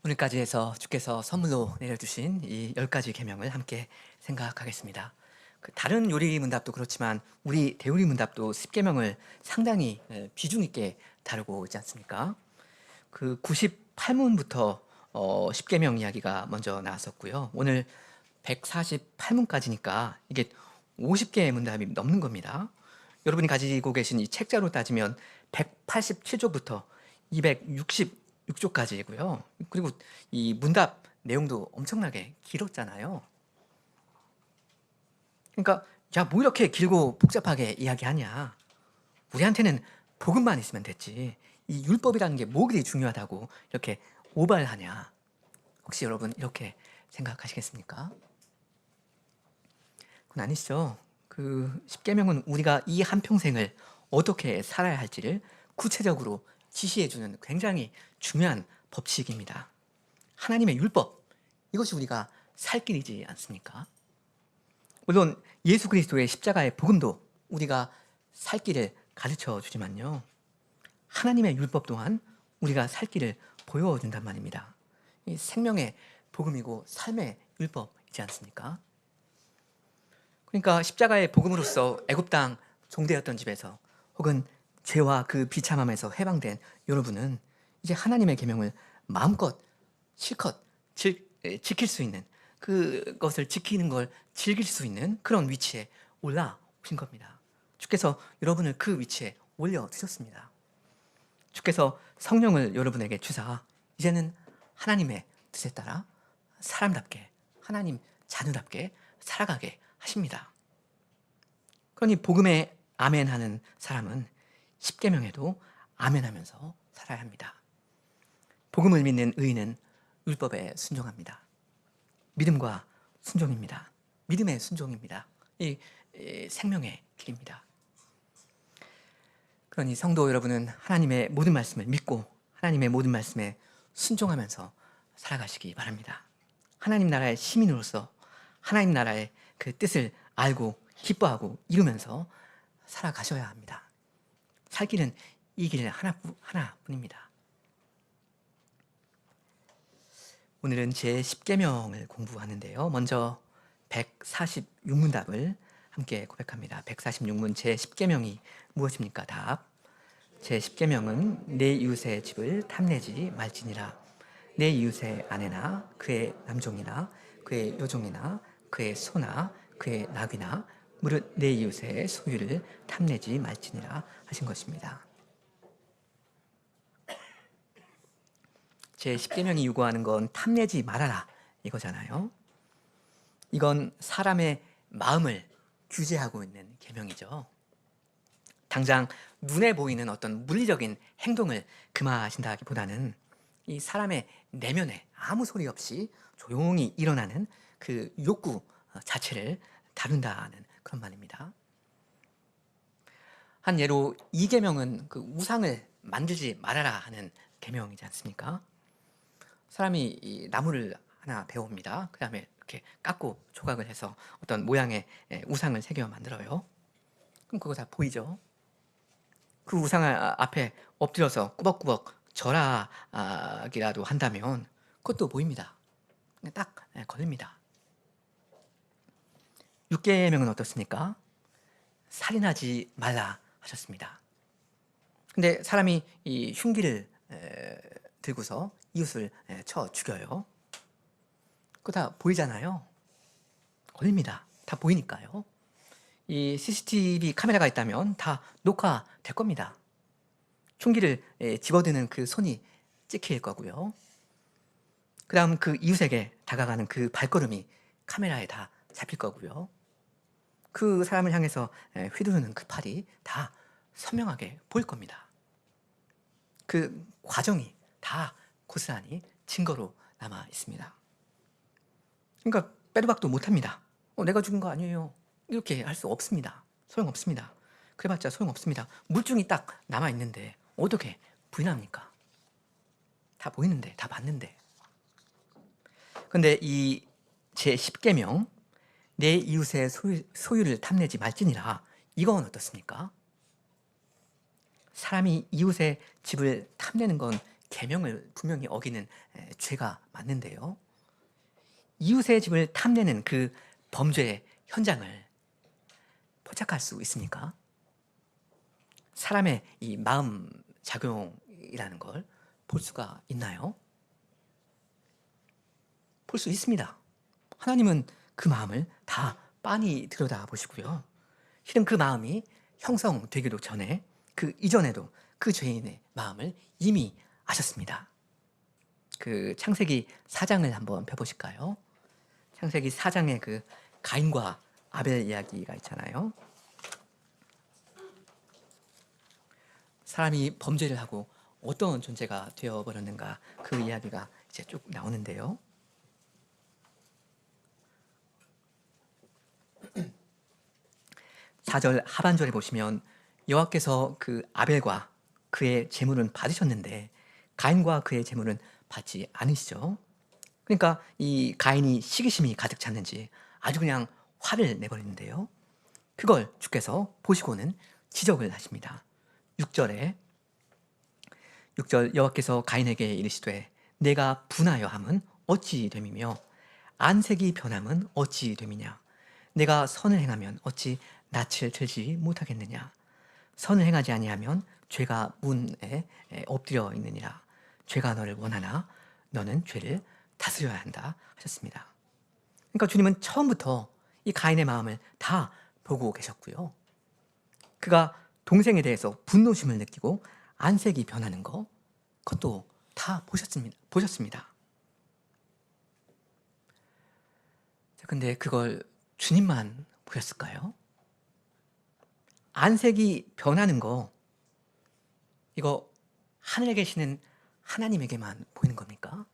오늘까지 해서 주께서 선물로 내려주신 이 10가지 계명을 함께 생각하겠습니다. 다른 요리 문답도 그렇지만 우리 대우리 문답도 10계명을 상당히 비중 있게 다루고 있지 않습니까? 그 98문부터 10계명 이야기가 먼저 나왔었고요. 오늘 148문까지니까 이게 50개의 문답이 넘는 겁니다. 여러분이 가지고 계신 이 책자로 따지면 187조부터 266조까지고요. 그리고 이 문답 내용도 엄청나게 길었잖아요. 그러니까 야, 뭐 이렇게 길고 복잡하게 이야기하냐. 우리한테는 복음만 있으면 됐지. 이 율법이라는 게 뭐길이 중요하다고 이렇게 오발하냐. 혹시 여러분 이렇게 생각하시겠습니까? 그건 아니시죠. 그 10계명은 우리가 이 한평생을 어떻게 살아야 할지를 구체적으로 지시해주는 굉장히 중요한 법칙입니다. 하나님의 율법, 이것이 우리가 살 길이지 않습니까? 물론 예수 그리스도의 십자가의 복음도 우리가 살 길을 가르쳐 주지만요, 하나님의 율법 또한 우리가 살 길을 보여준단 말입니다. 이 생명의 복음이고 삶의 율법이지 않습니까? 그러니까 십자가의 복음으로써 애굽 땅 종되었던 집에서 혹은 죄와 그 비참함에서 해방된 여러분은 이제 하나님의 계명을 마음껏 실컷 지킬 수 있는, 그것을 지키는 걸 즐길 수 있는 그런 위치에 올라오신 겁니다. 주께서 여러분을 그 위치에 올려두셨습니다. 주께서 성령을 여러분에게 주사 이제는 하나님의 뜻에 따라 사람답게, 하나님 자녀답게 살아가게 하십니다. 그러니 복음에 아멘하는 사람은 십계명에도 아멘하면서 살아야 합니다. 복음을 믿는 의인은 율법에 순종합니다. 믿음과 순종입니다. 믿음의 순종입니다. 이 생명의 길입니다. 그러니 성도 여러분은 하나님의 모든 말씀을 믿고 하나님의 모든 말씀에 순종하면서 살아가시기 바랍니다. 하나님 나라의 시민으로서 하나님 나라의 그 뜻을 알고 기뻐하고 이루면서 살아가셔야 합니다. 살 길은 이 길 하나뿐입니다. 오늘은 제 10계명을 공부하는데요. 먼저 146문답을 함께 고백합니다. 146문 제 10계명이 무엇입니까? 답. 제 10계명은 내 이웃의 집을 탐내지 말지니라. 내 이웃의 아내나 그의 남종이나 그의 여종이나 그의 소나 그의 낙이나 무릇 내 이웃의 소유를 탐내지 말지니라 하신 것입니다. 제 10계명이 요구하는 건 탐내지 말아라 이거잖아요. 이건 사람의 마음을 규제하고 있는 계명이죠. 당장 눈에 보이는 어떤 물리적인 행동을 금하신다기보다는 이 사람의 내면에 아무 소리 없이 조용히 일어나는 그 욕구 자체를 다룬다는 그런 말입니다. 한 예로 이 계명은 그 우상을 만들지 말아라 하는 계명이지 않습니까? 사람이 이 나무를 하나 베옵니다. 그 다음에 이렇게 깎고 조각을 해서 어떤 모양의 우상을 새겨 만들어요. 그럼 그거 다 보이죠? 그 우상 앞에 엎드려서 꾸벅꾸벅 절하기라도 한다면 그것도 보입니다. 딱 걸립니다. 6계명은 어떻습니까? 살인하지 말라 하셨습니다. 근데 사람이 이 흉기를 들고서 이웃을 쳐 죽여요. 그거 다 보이잖아요. 걸립니다. 다 보이니까요. 이 CCTV 카메라가 있다면 다 녹화될 겁니다. 흉기를 집어드는 그 손이 찍힐 거고요. 그 다음 그 이웃에게 다가가는 그 발걸음이 카메라에 다 잡힐 거고요. 그 사람을 향해서 휘두르는 그 팔이 다 선명하게 보일 겁니다. 그 과정이 다 고스란히 증거로 남아 있습니다. 그러니까 빼도 박도 못합니다. 내가 죽은 거 아니에요. 이렇게 할 수 없습니다. 소용없습니다. 그래봤자 소용없습니다. 물증이 딱 남아있는데 어떻게 부인합니까? 다 보이는데, 다 봤는데. 근데 이 제10계명 내 이웃의 소유를 탐내지 말지니라, 이건 어떻습니까? 사람이 이웃의 집을 탐내는 건 계명을 분명히 어기는 죄가 맞는데요. 이웃의 집을 탐내는 그 범죄의 현장을 포착할 수 있습니까? 사람의 이 마음 작용이라는 걸 볼 수가 있나요? 볼 수 있습니다. 하나님은 그 마음을 다 빤히 들여다보시고요. 실은 그 마음이 형성되기도 전에 그 이전에도 그 죄인의 마음을 이미 아셨습니다. 그 창세기 4장을 한번 펴보실까요? 창세기 4장에 그 가인과 아벨 이야기가 있잖아요. 사람이 범죄를 하고 어떤 존재가 되어버렸는가, 그 이야기가 이제 쭉 나오는데요. 4절 하반절에 보시면 여호와께서 그 아벨과 그의 제물은 받으셨는데 가인과 그의 제물은 받지 않으시죠. 그러니까 이 가인이 시기심이 가득 찼는지 아주 그냥 화를 내버리는데요. 그걸 주께서 보시고는 지적을 하십니다. 6절 여호와께서 가인에게 이르시되 내가 분하여 함은 어찌 됨이며 안색이 변함은 어찌 됨이냐. 내가 선을 행하면 어찌 낯을 들지 못하겠느냐. 선을 행하지 아니하면 죄가 문에 엎드려 있느니라. 죄가 너를 원하나 너는 죄를 다스려야 한다 하셨습니다. 그러니까 주님은 처음부터 이 가인의 마음을 다 보고 계셨고요. 그가 동생에 대해서 분노심을 느끼고 안색이 변하는 거, 그것도 다 보셨습니다. 근데 그걸 주님만 보셨을까요? 안색이 변하는 거, 이거 하늘에 계시는 하나님에게만 보이는 겁니까?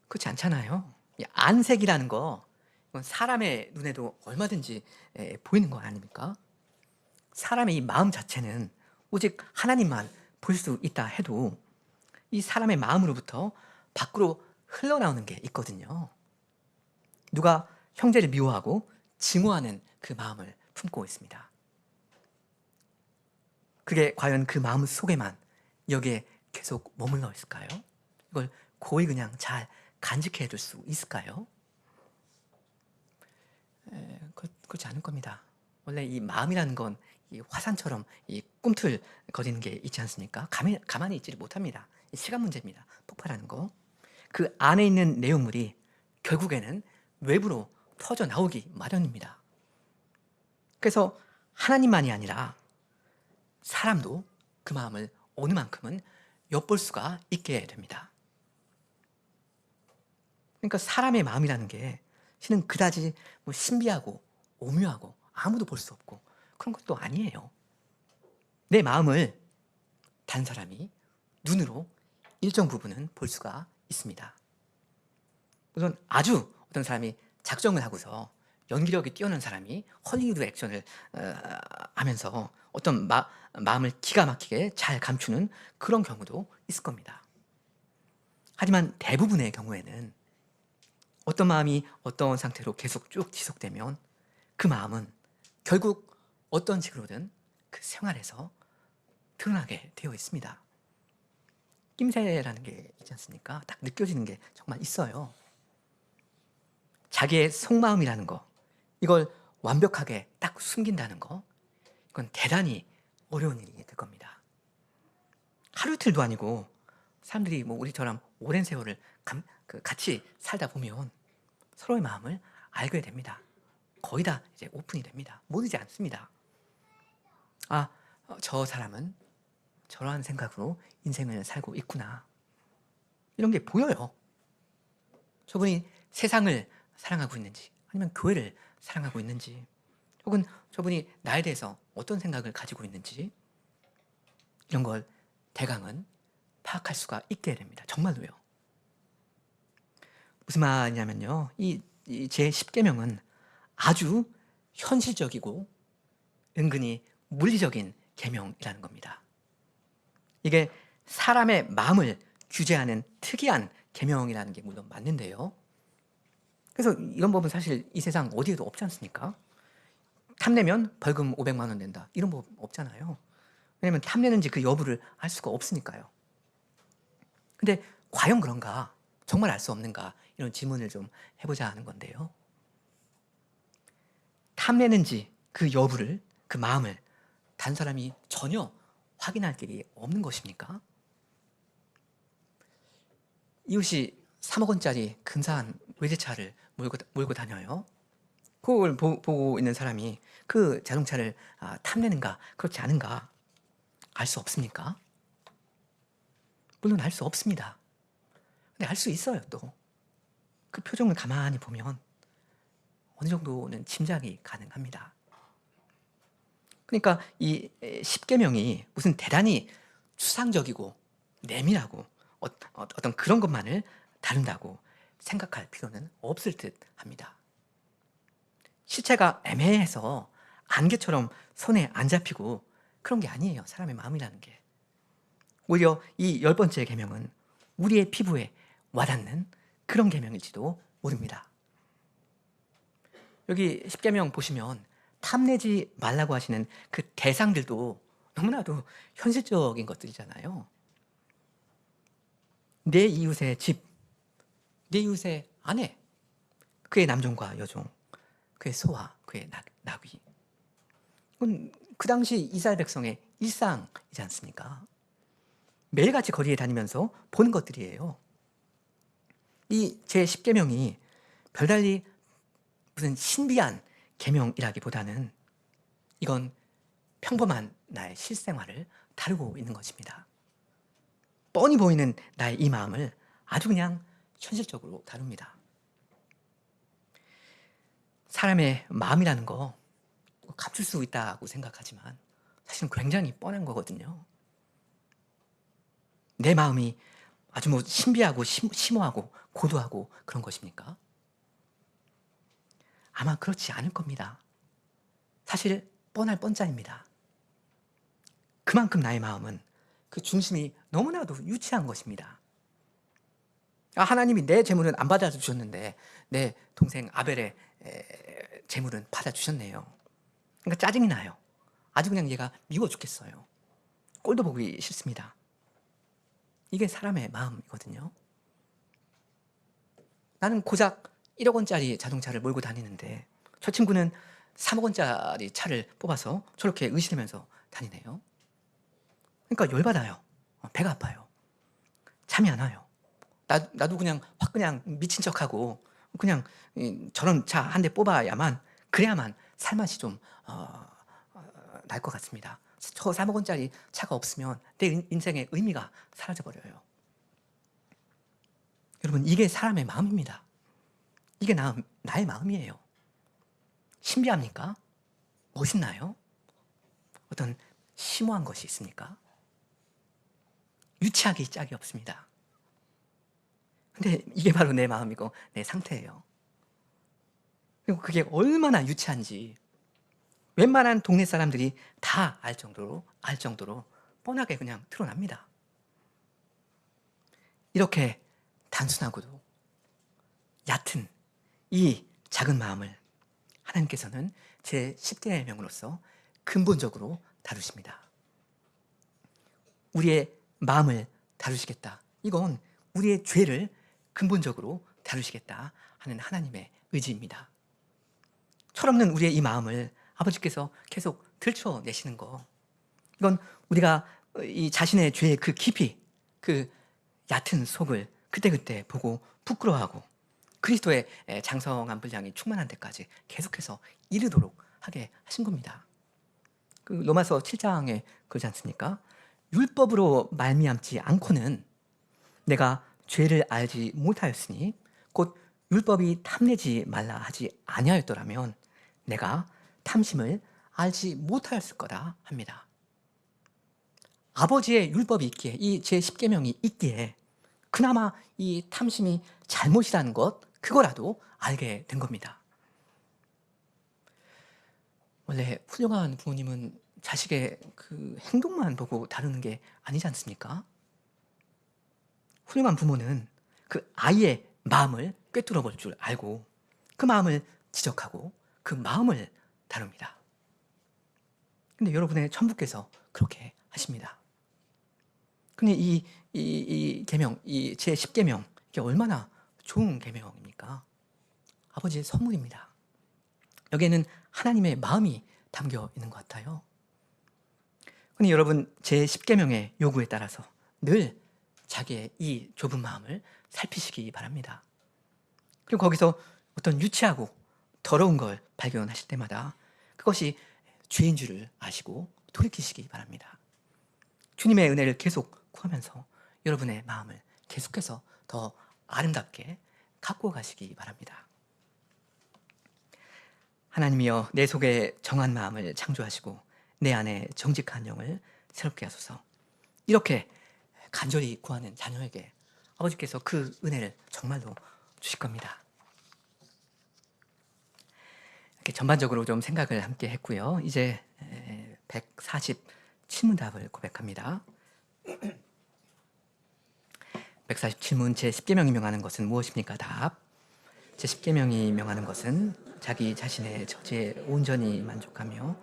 그렇지 않잖아요. 이 안색이라는 거, 이건 사람의 눈에도 얼마든지 보이는 거 아닙니까? 사람의 이 마음 자체는 오직 하나님만 볼 수 있다 해도 이 사람의 마음으로부터 밖으로 흘러나오는 게 있거든요. 누가 형제를 미워하고 증오하는 그 마음을 품고 있습니다. 그게 과연 그 마음 속에만 여기에 계속 머물러 있을까요? 이걸 고이 그냥 잘 간직해 둘 수 있을까요? 그렇지 않을 겁니다. 원래 이 마음이라는 건 이 화산처럼 이 꿈틀거리는 게 있지 않습니까? 가만히 있지를 못합니다. 시간 문제입니다. 폭발하는 거. 그 안에 있는 내용물이 결국에는 외부로 터져 나오기 마련입니다. 그래서 하나님만이 아니라 사람도 그 마음을 어느 만큼은 엿볼 수가 있게 됩니다. 그러니까 사람의 마음이라는 게 실은 그다지 뭐 신비하고 오묘하고 아무도 볼 수 없고 그런 것도 아니에요. 내 마음을 다른 사람이 눈으로 일정 부분은 볼 수가 있습니다. 우선 아주 어떤 사람이 작정을 하고서 연기력이 뛰어난 사람이 헐리우드 액션을 하면서 어떤 마음을 기가 막히게 잘 감추는 그런 경우도 있을 겁니다. 하지만 대부분의 경우에는 어떤 마음이 어떤 상태로 계속 쭉 지속되면 그 마음은 결국 어떤 식으로든 그 생활에서 드러나게 되어 있습니다. 낌새라는 게 있지 않습니까? 딱 느껴지는 게 정말 있어요. 자기의 속마음이라는 거, 이걸 완벽하게 딱 숨긴다는 거, 이건 대단히 어려운 일이 될 겁니다. 하루 이틀도 아니고 사람들이 뭐 우리처럼 오랜 세월을 같이 살다 보면 서로의 마음을 알게 됩니다. 거의 다 이제 오픈이 됩니다. 모르지 않습니다. 아, 저 사람은 저러한 생각으로 인생을 살고 있구나. 이런 게 보여요. 저분이 세상을 사랑하고 있는지 아니면 교회를 사랑하고 있는지 혹은 저분이 나에 대해서 어떤 생각을 가지고 있는지 이런 걸 대강은 파악할 수가 있게 됩니다. 정말로요. 무슨 말이냐면요. 이 제10계명은 아주 현실적이고 은근히 물리적인 계명이라는 겁니다. 이게 사람의 마음을 규제하는 특이한 계명이라는 게 물론 맞는데요. 그래서 이런 법은 사실 이 세상 어디에도 없지 않습니까? 탐내면 벌금 500만 원 낸다. 이런 법 없잖아요. 왜냐면 탐내는지 그 여부를 알 수가 없으니까요. 근데 과연 그런가? 정말 알 수 없는가? 이런 질문을 좀 해보자 하는 건데요. 탐내는지 그 여부를, 그 마음을 다른 사람이 전혀 확인할 길이 없는 것입니까? 이웃이 3억 원짜리 근사한 외제차를 몰고 다녀요. 그걸 보고 있는 사람이 그 자동차를 탐내는가 그렇지 않은가 알 수 없습니까? 물론 알 수 없습니다. 근데 알 수 있어요. 또 그 표정을 가만히 보면 어느 정도는 짐작이 가능합니다. 그러니까 이 십계명이 무슨 대단히 추상적이고 내밀하고 어떤 그런 것만을 다룬다고 생각할 필요는 없을 듯 합니다. 실체가 애매해서 안개처럼 손에 안 잡히고 그런 게 아니에요. 사람의 마음이라는 게. 오히려 이 10번째 계명은 우리의 피부에 와닿는 그런 계명일지도 모릅니다. 여기 십계명 보시면 탐내지 말라고 하시는 그 대상들도 너무나도 현실적인 것들이잖아요. 내 이웃의 집, 내 이웃의 아내, 그의 남종과 여종, 그의 소와 그의 나귀. 그건 그 당시 이스라엘 백성의 일상이지 않습니까? 매일같이 거리에 다니면서 보는 것들이에요. 이 제10계명이 별달리 무슨 신비한 계명이라기보다는 이건 평범한 나의 실생활을 다루고 있는 것입니다. 뻔히 보이는 나의 이 마음을 아주 그냥 현실적으로 다룹니다. 사람의 마음이라는 거 감출 수 있다고 생각하지만 사실은 굉장히 뻔한 거거든요. 내 마음이 아주 뭐 신비하고 심오하고 고도하고 그런 것입니까? 아마 그렇지 않을 겁니다. 사실 뻔할 뻔짜입니다. 그만큼 나의 마음은 그 중심이 너무나도 유치한 것입니다. 하나님이 내 재물은 안 받아주셨는데 내 동생 아벨의 재물은 받아주셨네요. 그러니까 짜증이 나요. 아주 그냥 얘가 미워 죽겠어요. 꼴도 보기 싫습니다. 이게 사람의 마음이거든요. 나는 고작 1억 원짜리 자동차를 몰고 다니는데 저 친구는 3억 원짜리 차를 뽑아서 저렇게 의심하면서 다니네요. 그러니까 열받아요. 배가 아파요. 잠이 안 와요. 나도 그냥 확 그냥 미친 척하고 그냥 저런 차 한 대 뽑아야만 그래야만 살맛이 좀 날 것 같습니다. 저 3억 원짜리 차가 없으면 내 인생의 의미가 사라져버려요. 여러분 이게 사람의 마음입니다. 이게 나의 마음이에요. 신비합니까? 멋있나요? 어떤 심오한 것이 있습니까? 유치하기 짝이 없습니다. 근데 이게 바로 내 마음이고 내 상태예요. 그리고 그게 얼마나 유치한지 웬만한 동네 사람들이 다 알 정도로 뻔하게 그냥 드러납니다. 이렇게 단순하고도 얕은 이 작은 마음을 하나님께서는 제 10계명으로서 근본적으로 다루십니다. 우리의 마음을 다루시겠다. 이건 우리의 죄를 근본적으로 다루시겠다 하는 하나님의 의지입니다. 철없는 우리의 이 마음을 아버지께서 계속 들춰내시는 거, 이건 우리가 이 자신의 죄의 그 깊이, 그 얕은 속을 그때그때 보고 부끄러워하고 그리스도의 장성한 분량이 충만한 데까지 계속해서 이르도록 하게 하신 겁니다. 그 로마서 7장에 그러지 않습니까? 율법으로 말미암지 않고는 내가 죄를 알지 못하였으니 곧 율법이 탐내지 말라 하지 아니하였더라면 내가 탐심을 알지 못하였을 거다 합니다. 아버지의 율법이 있기에, 이 제10계명이 있기에 그나마 이 탐심이 잘못이라는 것, 그거라도 알게 된 겁니다. 원래 훌륭한 부모님은 자식의 그 행동만 보고 다루는 게 아니지 않습니까? 훌륭한 부모는 그 아이의 마음을 꿰뚫어 볼 줄 알고 그 마음을 지적하고 그 마음을 다룹니다. 근데 여러분의 천부께서 그렇게 하십니다. 근데 이 계명, 이 제 10계명, 이게 얼마나 좋은 계명입니까? 아버지의 선물입니다. 여기에는 하나님의 마음이 담겨 있는 것 같아요. 그런데 여러분, 제 10계명의 요구에 따라서 늘 자기의 이 좁은 마음을 살피시기 바랍니다. 그리고 거기서 어떤 유치하고 더러운 걸 발견하실 때마다 그것이 죄인 줄을 아시고 돌이키시기 바랍니다. 주님의 은혜를 계속 구하면서 여러분의 마음을 계속해서 더 아름답게 갖고 가시기 바랍니다. 하나님이여, 내 속에 정한 마음을 창조하시고 내 안에 정직한 영을 새롭게 하소서. 이렇게 간절히 구하는 자녀에게 아버지께서 그 은혜를 정말로 주실 겁니다. 이렇게 전반적으로 좀 생각을 함께 했고요. 이제 147문답을 고백합니다. 147문 제 10계명이 명하는 것은 무엇입니까? 답. 제 10계명이 명하는 것은 자기 자신의 처지에 온전히 만족하며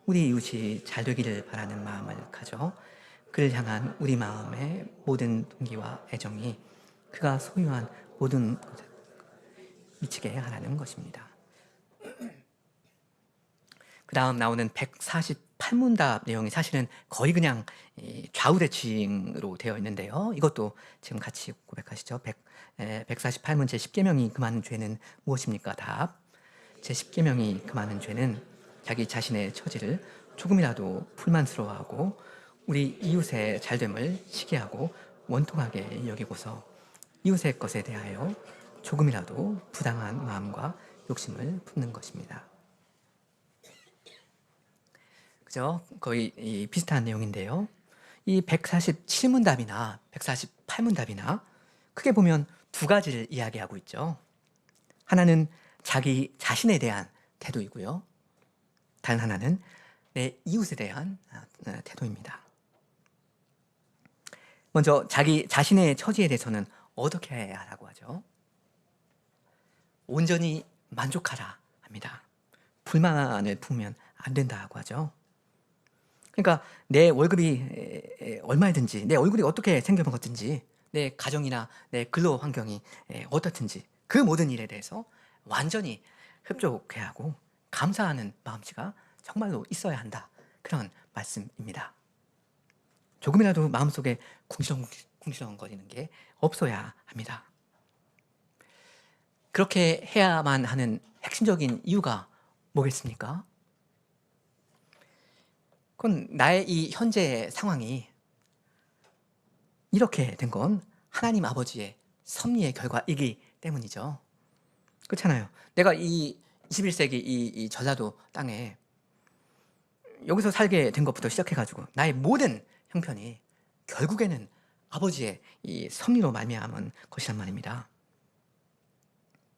우리 이웃이 잘 되기를 바라는 마음을 가져 그를 향한 우리 마음의 모든 동기와 애정이 그가 소유한 모든 것에 미치게 하라는 것입니다. 그 다음 나오는 148문답 내용이 사실은 거의 그냥 좌우대칭으로 되어 있는데요. 이것도 지금 같이 고백하시죠. 148문 제 10계명이 금하는 죄는 무엇입니까? 답. 제 10계명이 금하는 죄는 자기 자신의 처지를 조금이라도 불만스러워하고 우리 이웃의 잘됨을 시기하고 원통하게 여기고서 이웃의 것에 대하여 조금이라도 부당한 마음과 욕심을 품는 것입니다. 그죠? 거의 비슷한 내용인데요. 이 147문답이나 148문답이나 크게 보면 두 가지를 이야기하고 있죠. 하나는 자기 자신에 대한 태도이고요. 다른 하나는 내 이웃에 대한 태도입니다. 먼저 자기 자신의 처지에 대해서는 어떻게 해야 하라고 하죠? 온전히 만족하라 합니다. 불만을 품으면 안 된다고 하죠. 그러니까 내 월급이 얼마든지, 내 얼굴이 어떻게 생겨먹었든지, 내 가정이나 내 근로 환경이 어떻든지 그 모든 일에 대해서 완전히 흡족해야 하고 감사하는 마음씨가 정말로 있어야 한다. 그런 말씀입니다. 조금이라도 마음속에 궁시렁궁시렁거리는 게 없어야 합니다. 그렇게 해야만 하는 핵심적인 이유가 뭐겠습니까? 그건 나의 이 현재 상황이 이렇게 된 건 하나님 아버지의 섭리의 결과이기 때문이죠. 그렇잖아요. 내가 이 21세기 이 전라도 땅에 여기서 살게 된 것부터 시작해가지고 나의 모든 형편이 결국에는 아버지의 이 섭리로 말미암은 것이란 말입니다.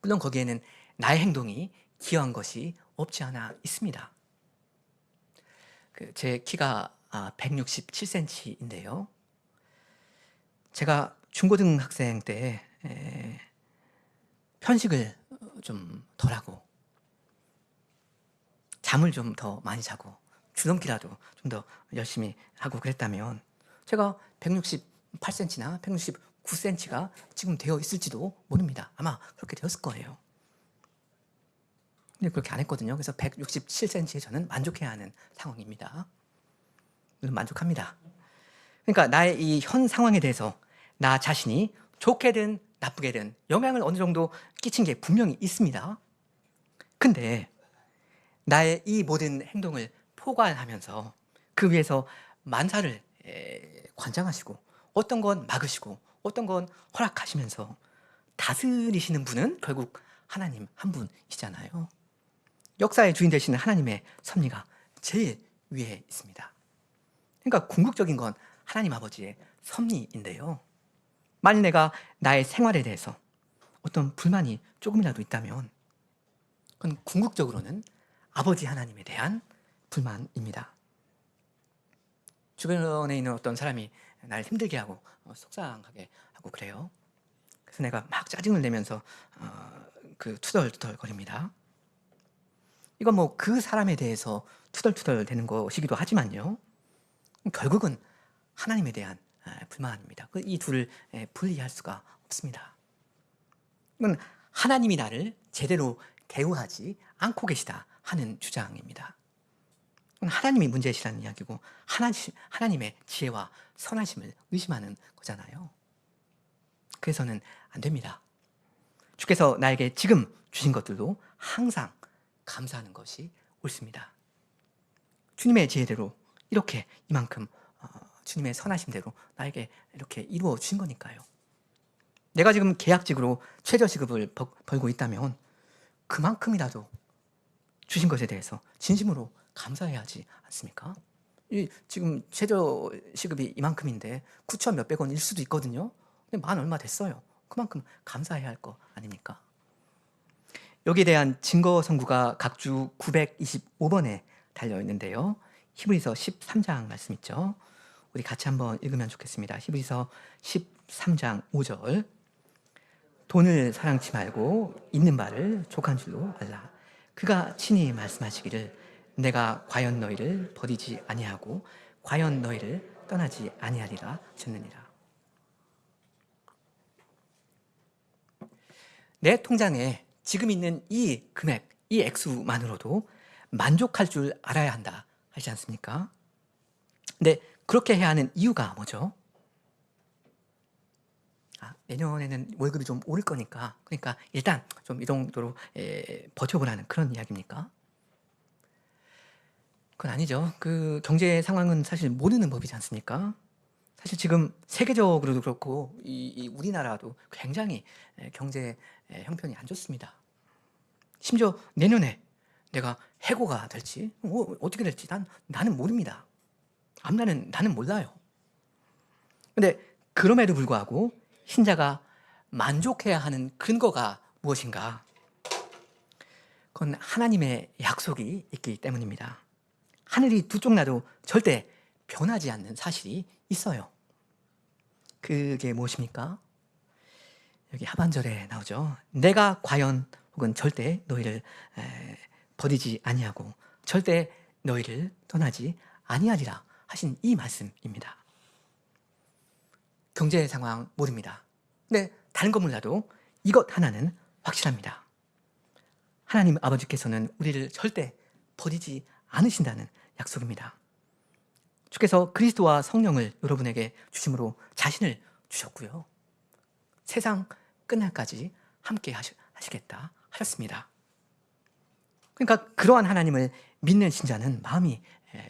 물론 거기에는 나의 행동이 기여한 것이 없지 않아 있습니다. 제 키가 167cm인데요. 제가 중고등학생 때 편식을 좀 덜하고 잠을 좀 더 많이 자고 줄넘기라도 좀 더 열심히 하고 그랬다면 제가 168cm나 169cm가 지금 되어 있을지도 모릅니다. 아마 그렇게 되었을 거예요. 근데 그렇게 안 했거든요. 그래서 167cm에 저는 만족해야 하는 상황입니다. 물론 만족합니다. 그러니까 나의 이 현 상황에 대해서 나 자신이 좋게든 나쁘게든 영향을 어느 정도 끼친 게 분명히 있습니다. 근데 나의 이 모든 행동을 포괄하면서 그 위에서 만사를 관장하시고 어떤 건 막으시고 어떤 건 허락하시면서 다스리시는 분은 결국 하나님 한 분이시잖아요. 역사의 주인 되시는 하나님의 섭리가 제일 위에 있습니다. 그러니까 궁극적인 건 하나님 아버지의 섭리인데요. 만일 내가 나의 생활에 대해서 어떤 불만이 조금이라도 있다면 그건 궁극적으로는 아버지 하나님에 대한 불만입니다. 주변에 있는 어떤 사람이 나를 힘들게 하고 속상하게 하고 그래요. 그래서 내가 막 짜증을 내면서 투덜투덜 거립니다. 이건 뭐 그 사람에 대해서 투덜투덜 되는 것이기도 하지만요. 결국은 하나님에 대한 불만입니다. 이 둘을 분리할 수가 없습니다. 이건 하나님이 나를 제대로 대우하지 않고 계시다 하는 주장입니다. 하나님이 문제시라는 이야기고 하나님의 지혜와 선하심을 의심하는 거잖아요. 그래서는 안 됩니다. 주께서 나에게 지금 주신 것들도 항상 감사하는 것이 옳습니다. 주님의 지혜대로 이렇게 이만큼 주님의 선하심대로 나에게 이렇게 이루어 주신 거니까요. 내가 지금 계약직으로 최저시급을 벌고 있다면 그만큼이라도 주신 것에 대해서 진심으로 감사해야 하지 않습니까? 지금 최저시급이 이만큼인데 9천 몇백 원일 수도 있거든요. 근데 만 얼마 됐어요. 그만큼 감사해야 할 거 아닙니까? 여기에 대한 증거 선구가 각주 925번에 달려 있는데요. 히브리서 13장 말씀 있죠. 우리 같이 한번 읽으면 좋겠습니다. 히브리서 13장 5절. 돈을 사랑치 말고 있는 바를 족한 줄로 알라. 그가 친히 말씀하시기를 내가 과연 너희를 버리지 아니하고 과연 너희를 떠나지 아니하리라 하셨느니라. 내 통장에 지금 있는 이 금액, 이 액수만으로도 만족할 줄 알아야 한다 하지 않습니까? 근데 그렇게 해야 하는 이유가 뭐죠? 내년에는 월급이 좀 오를 거니까, 그러니까 일단 좀 이 정도로 버텨보라는 그런 이야기입니까? 그건 아니죠. 그 경제 상황은 사실 모르는 법이지 않습니까? 사실 지금 세계적으로도 그렇고 이 우리나라도 굉장히 경제 형편이 안 좋습니다. 심지어 내년에 내가 해고가 될지 어떻게 될지 나는 모릅니다. 나는 몰라요. 근데 그럼에도 불구하고 신자가 만족해야 하는 근거가 무엇인가? 그건 하나님의 약속이 있기 때문입니다. 하늘이 두 쪽 나도 절대 변하지 않는 사실이 있어요. 그게 무엇입니까? 여기 하반절에 나오죠. 내가 과연 혹은 절대 너희를 버리지 아니하고 절대 너희를 떠나지 아니하리라 하신 이 말씀입니다. 경제 상황 모릅니다. 근데 다른 거 몰라도 이것 하나는 확실합니다. 하나님 아버지께서는 우리를 절대 버리지 않으신다는 약속입니다. 주께서 그리스도와 성령을 여러분에게 주심으로 자신을 주셨고요. 세상 끝날까지 함께 하시겠다 하셨습니다. 그러니까 그러한 하나님을 믿는 신자는 마음이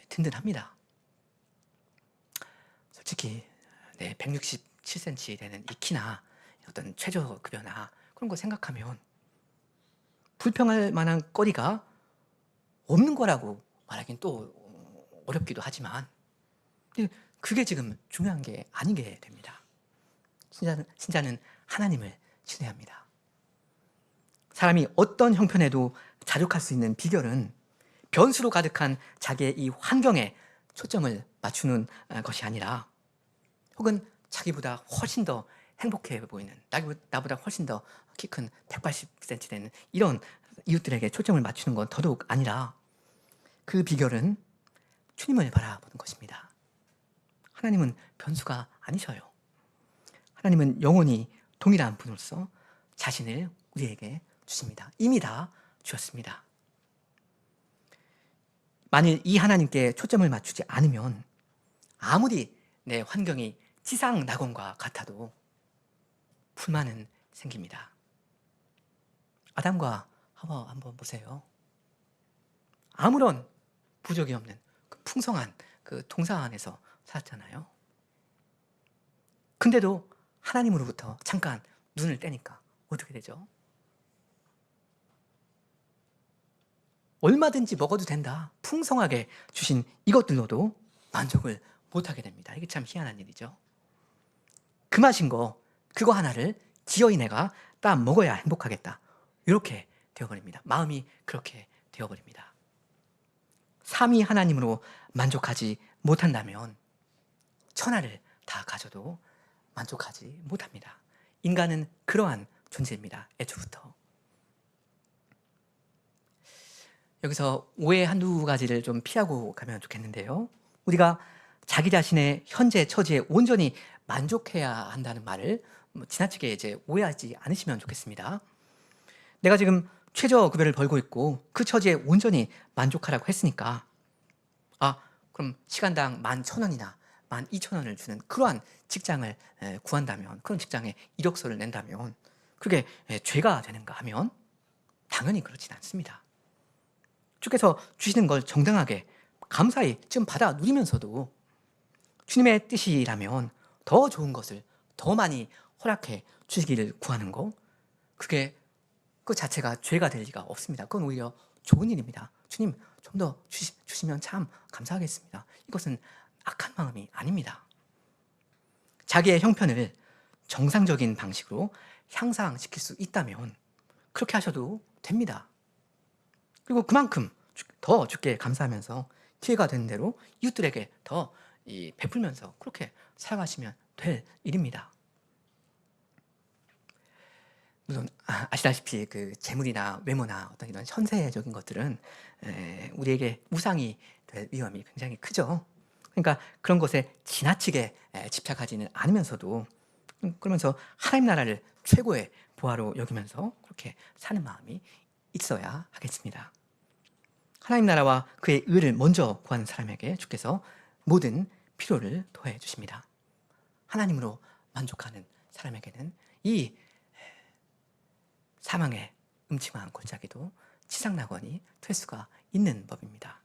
든든합니다. 솔직히 167cm 되는 이 키나 어떤 최저급여나 그런 거 생각하면 불평할 만한 거리가 없는 거라고 말하기는 또 어렵기도 하지만 그게 지금 중요한 게 아닌 게 됩니다. 신자는 하나님을 신뢰합니다. 사람이 어떤 형편에도 자족할 수 있는 비결은 변수로 가득한 자기의 이 환경에 초점을 맞추는 것이 아니라 혹은 자기보다 훨씬 더 행복해 보이는 나보다 훨씬 더 키 큰 180cm 되는 이런 이웃들에게 초점을 맞추는 건 더더욱 아니라 그 비결은 주님을 바라보는 것입니다. 하나님은 변수가 아니셔요. 하나님은 영원히 동일한 분으로서 자신을 우리에게 주십니다. 이미 다 주셨습니다. 만일 이 하나님께 초점을 맞추지 않으면 아무리 내 환경이 지상 낙원과 같아도 불만은 생깁니다. 아담과 하와 한번 보세요. 아무런 부족이 없는 그 풍성한 그 동산 안에서 살았잖아요. 근데도 하나님으로부터 잠깐 눈을 떼니까 어떻게 되죠? 얼마든지 먹어도 된다. 풍성하게 주신 이것들로도 만족을 못하게 됩니다. 이게 참 희한한 일이죠. 금하신 거 그거 하나를 기어이 내가 따 먹어야 행복하겠다. 이렇게 되어버립니다. 마음이 그렇게 되어버립니다. 삼위 하나님으로 만족하지 못한다면 천하를 다 가져도 만족하지 못합니다. 인간은 그러한 존재입니다. 애초부터. 여기서 오해 한두 가지를 좀 피하고 가면 좋겠는데요. 우리가 자기 자신의 현재 처지에 온전히 만족해야 한다는 말을 지나치게 이제 오해하지 않으시면 좋겠습니다. 내가 지금 최저급여를 벌고 있고 그 처지에 온전히 만족하라고 했으니까 그럼 시간당 11,000원이나 12,000원을 주는 그러한 직장을 구한다면, 그런 직장에 이력서를 낸다면 그게 죄가 되는가 하면 당연히 그렇진 않습니다. 주께서 주시는 걸 정당하게 감사히 지금 받아 누리면서도 주님의 뜻이라면 더 좋은 것을 더 많이 허락해 주시기를 구하는 거, 그게 그 자체가 죄가 될 리가 없습니다. 그건 오히려 좋은 일입니다. 주님 좀 더 주시면 참 감사하겠습니다. 이것은 악한 마음이 아닙니다. 자기의 형편을 정상적인 방식으로 향상시킬 수 있다면 그렇게 하셔도 됩니다. 그리고 그만큼 더 주께 감사하면서 기회가 되는 대로 이웃들에게 더 베풀면서 그렇게 살아가시면 될 일입니다. 물론 아시다시피 그 재물이나 외모나 어떤 이런 현세적인 것들은 우리에게 우상이 될 위험이 굉장히 크죠. 그러니까 그런 것에 지나치게 집착하지는 않으면서도, 그러면서 하나님 나라를 최고의 보화로 여기면서 그렇게 사는 마음이 있어야 하겠습니다. 하나님 나라와 그의 의를 먼저 구하는 사람에게 주께서 모든 필요를 더해 주십니다. 하나님으로 만족하는 사람에게는 이 사망의 음침한 골짜기도 치상낙원이 될 수가 있는 법입니다.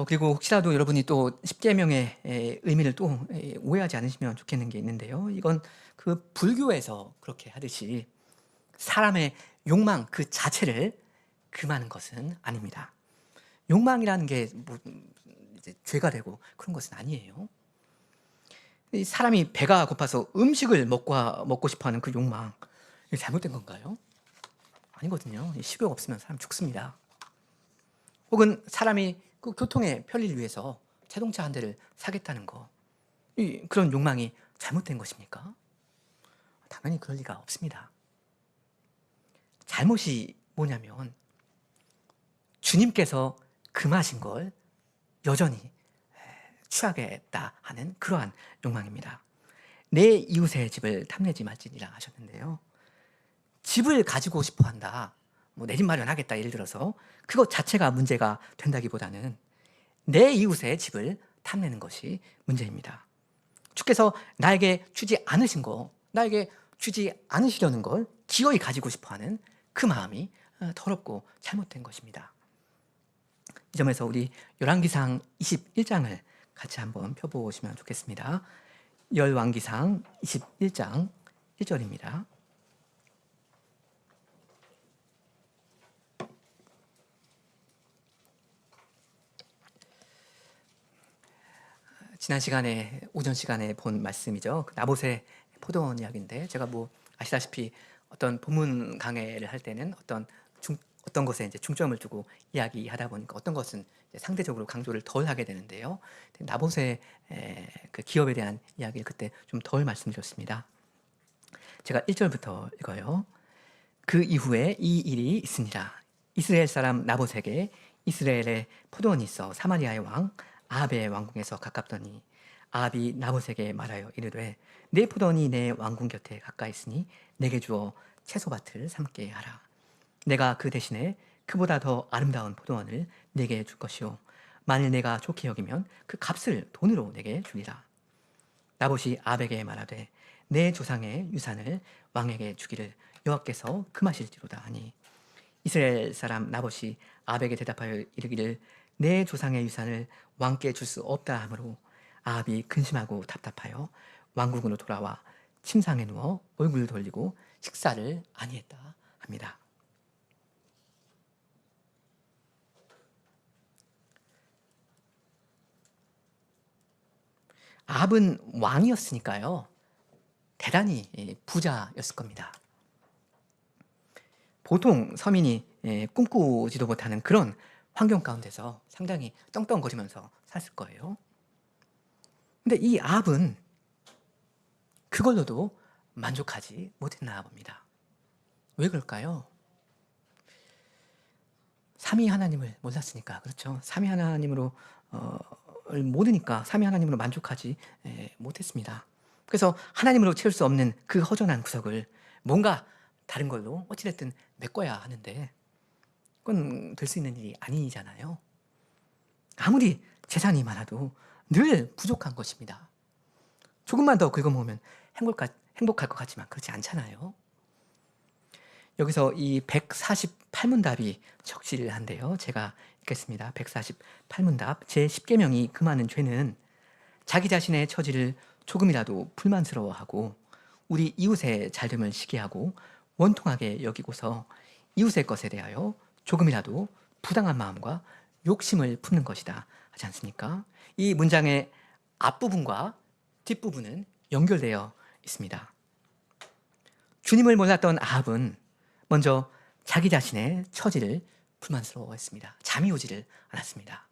그리고 혹시라도 여러분이 또 십계명의 의미를 또 오해하지 않으시면 좋겠는 게 있는데요. 이건 그 불교에서 그렇게 하듯이 사람의 욕망 그 자체를 금하는 것은 아닙니다. 욕망이라는 게 뭐 이제 죄가 되고 그런 것은 아니에요. 이 사람이 배가 고파서 음식을 먹고 싶어하는 그 욕망, 이게 잘못된 건가요? 아니거든요. 식욕 없으면 사람 죽습니다. 혹은 사람이 그 교통의 편리를 위해서 자동차 한 대를 사겠다는 거, 그런 욕망이 잘못된 것입니까? 당연히 그럴 리가 없습니다. 잘못이 뭐냐면 주님께서 금하신 걸 여전히 취하겠다 하는 그러한 욕망입니다. 내 이웃의 집을 탐내지 말지니라 하셨는데요. 집을 가지고 싶어 한다, 내 집 마련하겠다 예를 들어서, 그것 자체가 문제가 된다기보다는 내 이웃의 집을 탐내는 것이 문제입니다. 주께서 나에게 주지 않으신 거, 나에게 주지 않으시려는 걸 기어이 가지고 싶어하는 그 마음이 더럽고 잘못된 것입니다. 이 점에서 우리 열왕기상 21장을 같이 한번 펴보시면 좋겠습니다. 열왕기상 21장 1절입니다. 지난 시간에, 오전 시간에 본 말씀이죠. 그 나봇의 포도원 이야기인데, 제가 아시다시피 어떤 본문 강해를 할 때는 어떤 것에 이제 중점을 두고 이야기하다 보니까 어떤 것은 이제 상대적으로 강조를 덜 하게 되는데요. 나봇의 그 기업에 대한 이야기를 그때 좀 덜 말씀드렸습니다. 제가 1절부터 읽어요. 그 이후에 이 일이 있으니라. 이스라엘 사람 나봇에게 이스라엘의 포도원이 있어 사마리아의 왕 아합의 왕궁에서 가깝더니 아합이 나봇에게 말하여 이르되 내 포도원이 내 왕궁 곁에 가까이 있으니 내게 주어 채소밭을 삼게 하라. 내가 그 대신에 그보다 더 아름다운 포도원을 내게 줄 것이요 만일 내가 좋게 여기면 그 값을 돈으로 내게 주리라. 나봇이 아합에게 말하되 내 조상의 유산을 왕에게 주기를 여호와께서 금하실지로다 하니 이스라엘 사람 나봇이 아합에게 대답하여 이르기를 내 조상의 유산을 왕께 줄 수 없다 하므로 아합이 근심하고 답답하여 왕궁으로 돌아와 침상에 누워 얼굴을 돌리고 식사를 아니했다 합니다. 아합은 왕이었으니까요, 대단히 부자였을 겁니다. 보통 서민이 꿈꾸지도 못하는 그런 환경 가운데서 상당히 떵떵거리면서 샀을 거예요. 근데 이 아합은 그걸로도 만족하지 못했나 봅니다. 왜 그럴까요? 삼위 하나님을 몰랐으니까. 그렇죠. 삼위 하나님으로 모르니까 삼위 하나님으로 만족하지 못했습니다. 그래서 하나님으로 채울 수 없는 그 허전한 구석을 뭔가 다른 걸로 어찌됐든 메꿔야 하는데, 그건 될 수 있는 일이 아니잖아요. 아무리 재산이 많아도 늘 부족한 것입니다. 조금만 더 긁어모으면 행복할 것 같지만 그렇지 않잖아요. 여기서 이 148문답이 적실한데요. 제가 읽겠습니다. 148문답. 제10계명이 금하는 죄는 자기 자신의 처지를 조금이라도 불만스러워하고 우리 이웃의 잘됨을 시기하고 원통하게 여기고서 이웃의 것에 대하여 조금이라도 부당한 마음과 욕심을 품는 것이다 하지 않습니까? 이 문장의 앞부분과 뒷부분은 연결되어 있습니다. 주님을 몰랐던 아합은 먼저 자기 자신의 처지를 불만스러워했습니다. 잠이 오지를 않았습니다.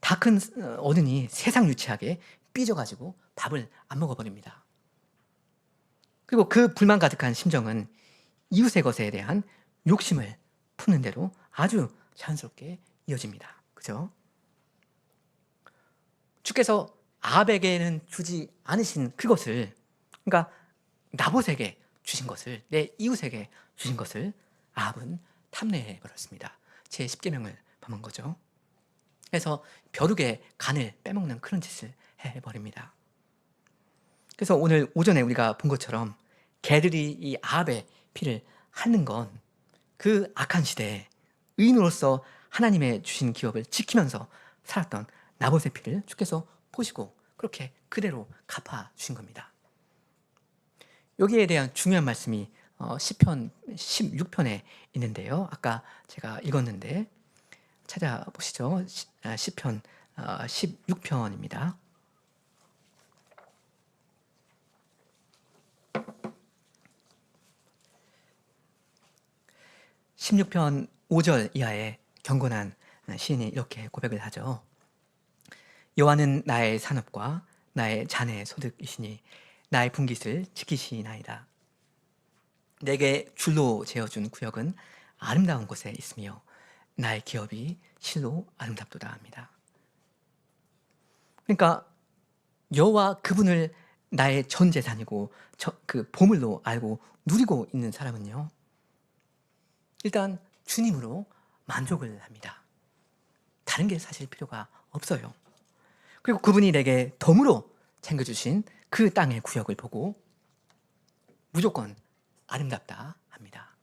다 큰 어른이 세상 유치하게 삐져가지고 밥을 안 먹어버립니다. 그리고 그 불만 가득한 심정은 이웃의 것에 대한 욕심을 푸는 대로 아주 자연스럽게 이어집니다. 그죠? 주께서 아합에게는 주지 않으신 그것을, 그러니까 나봇에게 주신 것을, 내 이웃에게 주신 것을 아합은 탐내해 버렸습니다. 제 10계명을 범한 거죠. 그래서 벼룩의 간을 빼먹는 그런 짓을 해버립니다. 그래서 오늘 오전에 우리가 본 것처럼 개들이 이 아합의 피를 핥는 건 그 악한 시대에 의인으로서 하나님의 주신 기업을 지키면서 살았던 나봇의 피를 주께서 보시고 그렇게 그대로 갚아주신 겁니다. 여기에 대한 중요한 말씀이 시편 16편에 있는데요. 아까 제가 읽었는데 찾아보시죠. 시편 16편입니다. 16편 5절 이하에 경건한 시인이 이렇게 고백을 하죠. 여호와는 나의 산업과 나의 잔의 소득이시니 나의 분깃을 지키시나이다. 내게 줄로 재어준 구역은 아름다운 곳에 있으며 나의 기업이 실로 아름답도다 합니다. 그러니까 여호와 그분을 나의 전 재산이고 그 보물로 알고 누리고 있는 사람은요, 일단 주님으로 만족을 합니다. 다른 게 사실 필요가 없어요. 그리고 그분이 내게 덤으로 챙겨주신 그 땅의 구역을 보고 무조건 아름답다 합니다.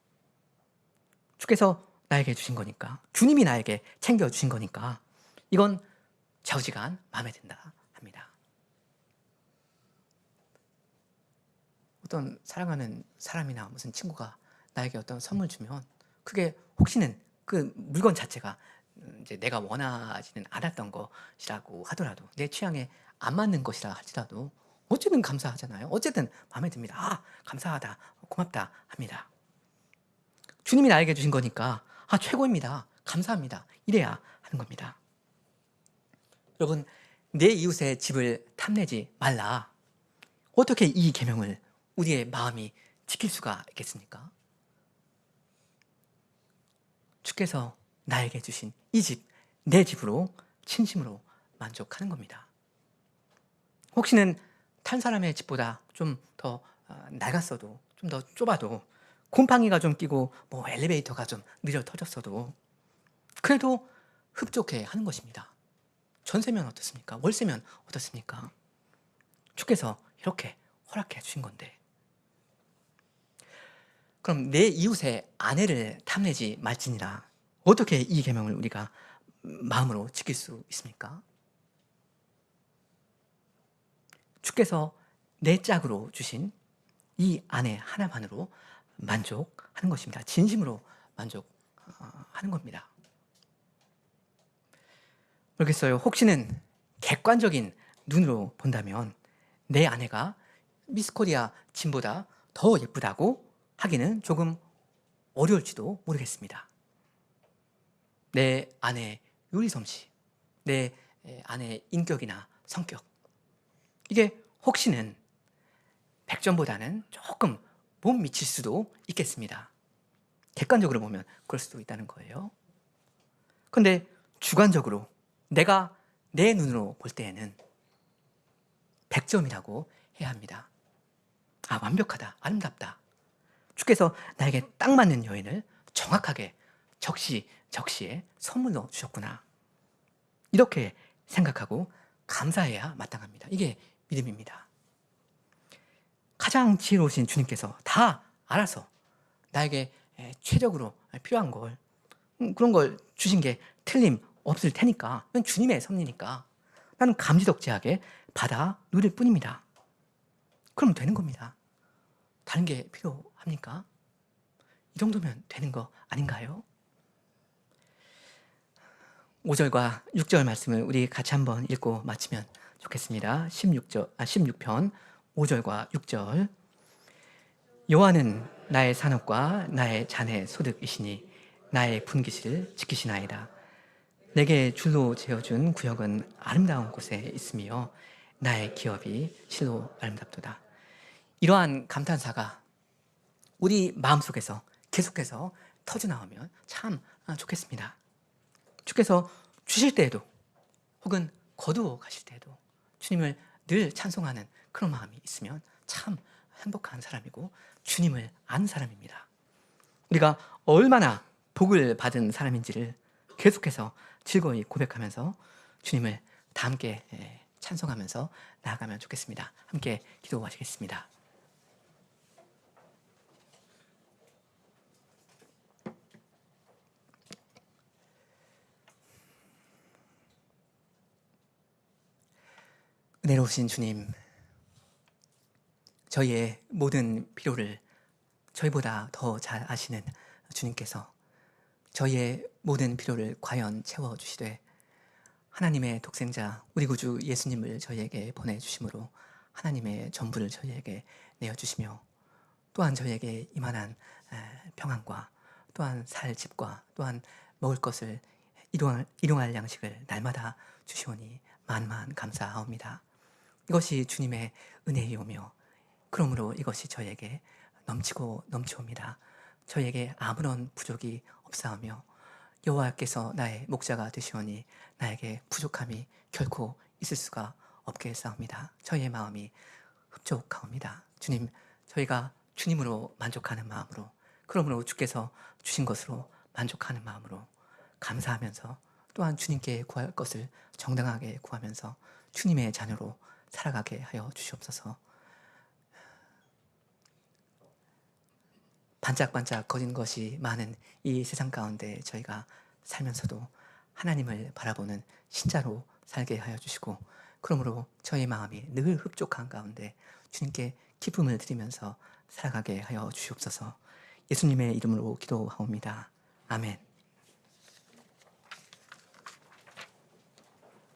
주께서 나에게 주신 거니까, 주님이 나에게 챙겨주신 거니까 이건 좌우지간 마음에 든다 합니다. 어떤 사랑하는 사람이나 무슨 친구가 나에게 어떤 선물 주면 그게 혹시는 그 물건 자체가 이제 내가 원하지는 않았던 것이라고 하더라도, 내 취향에 안 맞는 것이라 할지라도 어쨌든 감사하잖아요. 어쨌든 마음에 듭니다. 아, 감사하다, 고맙다 합니다. 주님이 나에게 주신 거니까 최고입니다, 감사합니다, 이래야 하는 겁니다. 여러분, 내 이웃의 집을 탐내지 말라. 어떻게 이 계명을 우리의 마음이 지킬 수가 있겠습니까? 주께서 나에게 주신 이 집, 내 집으로 진심으로 만족하는 겁니다. 혹시는 탄 사람의 집보다 좀 더 낡았어도, 좀 더 좁아도, 곰팡이가 좀 끼고 뭐 엘리베이터가 좀 느려 터졌어도 그래도 흡족해 하는 것입니다. 전세면 어떻습니까? 월세면 어떻습니까? 주께서 이렇게 허락해 주신 건데, 그럼 내 이웃의 아내를 탐내지 말지니라. 어떻게 이 계명을 우리가 마음으로 지킬 수 있습니까? 주께서 내 짝으로 주신 이 아내 하나만으로 만족하는 것입니다. 진심으로 만족하는 겁니다. 모르겠어요. 혹시는 객관적인 눈으로 본다면 내 아내가 미스코리아 진보다 더 예쁘다고 하기는 조금 어려울지도 모르겠습니다. 내 아내의 요리솜씨, 내 아내의 인격이나 성격, 이게 혹시는 100점보다는 조금 못 미칠 수도 있겠습니다. 객관적으로 보면 그럴 수도 있다는 거예요. 그런데 주관적으로 내가 내 눈으로 볼 때에는 100점이라고 해야 합니다. 아, 완벽하다, 아름답다. 주께서 나에게 딱 맞는 여인을 정확하게 적시에 선물로 주셨구나. 이렇게 생각하고 감사해야 마땅합니다. 이게 믿음입니다. 가장 지혜로우신 주님께서 다 알아서 나에게 최적으로 필요한 걸, 그런 걸 주신 게 틀림없을 테니까, 그건 주님의 섭리니까 나는 감지덕지하게 받아 누릴 뿐입니다. 그럼 되는 겁니다. 다른 게 필요합니까? 이 정도면 되는 거 아닌가요? 5절과 6절 말씀을 우리 같이 한번 읽고 마치면 좋겠습니다. 16편 5절과 6절. 여호와는 나의 산업과 나의 잔의 소득이시니 나의 분깃을 지키시나이다. 내게 줄로 재어준 구역은 아름다운 곳에 있으며 나의 기업이 실로 아름답도다. 이러한 감탄사가 우리 마음속에서 계속해서 터져나오면 참 좋겠습니다. 주께서 주실 때에도 혹은 거두어 가실 때에도 주님을 늘 찬송하는 그런 마음이 있으면 참 행복한 사람이고 주님을 아는 사람입니다. 우리가 얼마나 복을 받은 사람인지를 계속해서 즐거이 고백하면서 주님을 다 함께 찬송하면서 나아가면 좋겠습니다. 함께 기도하시겠습니다. 은혜로우신 주님, 저희의 모든 필요를 저희보다 더 잘 아시는 주님께서 저희의 모든 필요를 과연 채워주시되 하나님의 독생자 우리 구주 예수님을 저희에게 보내주심으로 하나님의 전부를 저희에게 내어주시며 또한 저희에게 이만한 평안과 또한 살 집과 또한 먹을 것을 일용할 양식을 날마다 주시오니 만만 감사하옵니다. 이것이 주님의 은혜이오며 그러므로 이것이 저에게 넘치고 넘치옵니다. 저에게 아무런 부족이 없사오며 여호와께서 나의 목자가 되시오니 나에게 부족함이 결코 있을 수가 없게 싸웁니다. 저희의 마음이 흡족하옵니다. 주님, 저희가 주님으로 만족하는 마음으로, 그러므로 주께서 주신 것으로 만족하는 마음으로 감사하면서 또한 주님께 구할 것을 정당하게 구하면서 주님의 자녀로 살아가게 하여 주시옵소서. 반짝반짝 거린 것이 많은 이 세상 가운데 저희가 살면서도 하나님을 바라보는 신자로 살게 하여 주시고, 그러므로 저희 마음이 늘 흡족한 가운데 주님께 기쁨을 드리면서 살아가게 하여 주시옵소서. 예수님의 이름으로 기도하옵니다. 아멘.